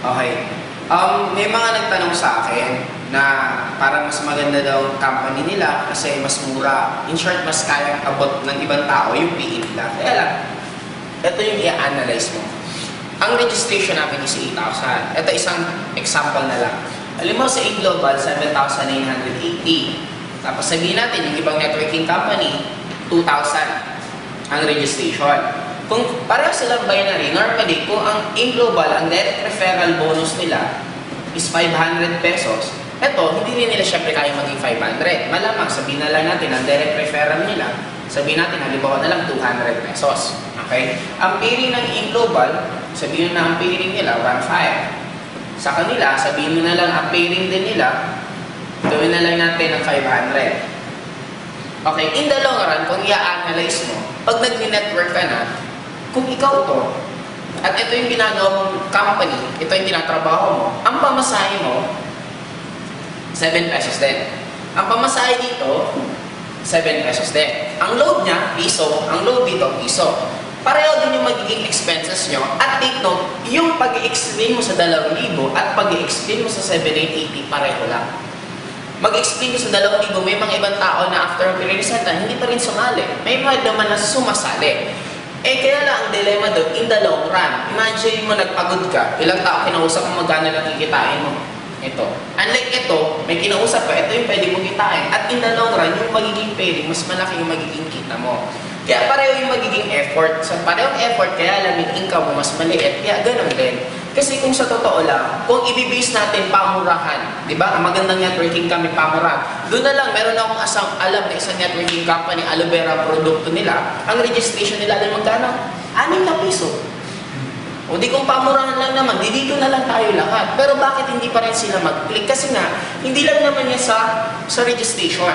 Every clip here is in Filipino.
Okay. May mga nagtanong sa akin na parang mas maganda daw ang company nila kasi mas mura. In short, mas kayang abot ng ibang tao yung PE nila. Kaya lang, ito yung i-analyze mo. Ang registration namin is 8,000. Ito isang example na lang. Alam mo, sa A-Global, 7,980. Tapos sabihin natin, yung ibang networking company, 2,000 ang registration. Kung pareho silang binary, normally, kung ang A-Global, ang net referral bonus nila is 500 pesos, eto, hindi rin nila syempre kaya maging 500. Malamang, sabihin na lang natin, ang direct referral nila, sabihin natin, halimbawa na lang 200 pesos. Okay? Ang pairing ng A-Global, sabihin na ang pairing nila, 1.5. Sa kanila, sabihin mo na lang, ang pairing din nila, gawin na lang natin ng 500. Okay, in the long run, kung i-analyze mo, pag nag-network ka na, kung ikaw to, at ito yung ginagawa mong company, ito yung tinatrabaho mo, ang pamasahe mo, 7 pesos din. Ang pamasahe dito, 7 pesos din. Ang load niya, piso. Ang load dito, piso. Pareho din yung magiging expenses nyo. At take note, yung pag-i-explain mo sa 2,000 at pag-i-explain mo sa 7,880, pareho lang. Mag-explain ko sa 2,000, may mga ibang tao na after pinresenta, hindi pa rin sumali. May mga naman na sumasali. Eh, kaya lang ang dilema doon, in the long run, imagine mo nagpagod ka, ilang tao kinausap mo, magkano lang kikitain mo. Ito. Unlike ito, may kinausap ka, ito yung pwede mong kitain. At in the long run, yung magiging pairing, mas malaki yung magiging kita mo. Kaya pareho yung magiging effort. Sa parehong effort, kaya lang yung income mo mas maliit. Kaya ganun din. Kasi kung sa totoo lang, kung i-base natin pamurahan, di ba? Ang magandang networking kami pamurahan. Doon na lang, meron akong alam na isang networking company, aloe vera produkto nila. Ang registration nila, alam magkano? 6 na piso. O di kung pamurahan lang naman, dito na lang tayo lahat. Pero bakit hindi pa rin sila mag-click? Kasi nga, hindi lang naman yan sa registration.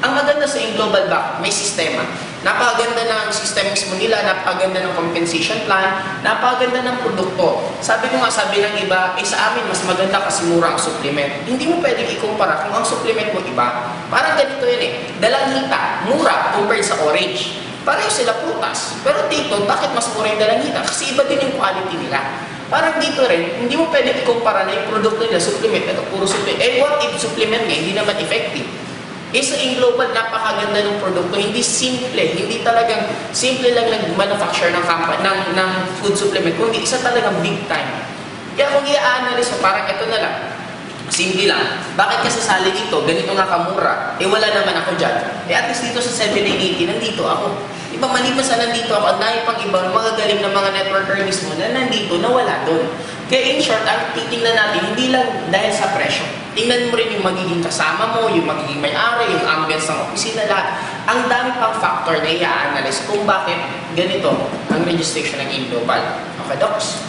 Ang maganda sa global bank, may sistema. Napakaganda ng system mismo nila, napakaganda ng compensation plan, napakaganda ng produkto. Sabi ko nga, sabi ng iba, sa amin mas maganda kasi mura ang supplement. Hindi mo pwedeng ikumpara kung ang supplement mo iba. Parang ganito yun eh. Dalanghita, mura compared sa orange. Pareho sila prutas. Pero dito, bakit mas mura yung dalanghita? Kasi iba din yung quality nila. Parang dito rin, hindi mo pwedeng ikumpara na yung produkto nila, supplement, ito puro supplement. Eh what if supplement nga, hindi naman effective? Sa global, napakaganda ng produkto. Hindi simple. Hindi talagang simple lang nag-manufacture ng company, ng food supplement. Kundi isa talagang big time. Kaya kung i-analyze mo, parang ito na lang. Simple lang. Bakit ka sasali dito? Ganito nga kamura. Wala naman ako dyan. At least dito sa 7,980, nandito ako. Iba maliban sa nandito ako, at dahil pang ibang mga galing ng mga networker mismo na nandito, na wala doon. Kaya in short, ang titingnan natin, hindi lang dahil sa presyo. Tingnan mo rin yung magiging kasama mo, yung magiging may-ari, yung ambience ng opisina, lahat. Ang dami pang factor na i-analyze kung bakit ganito ang registration ng global. Okay, Docs?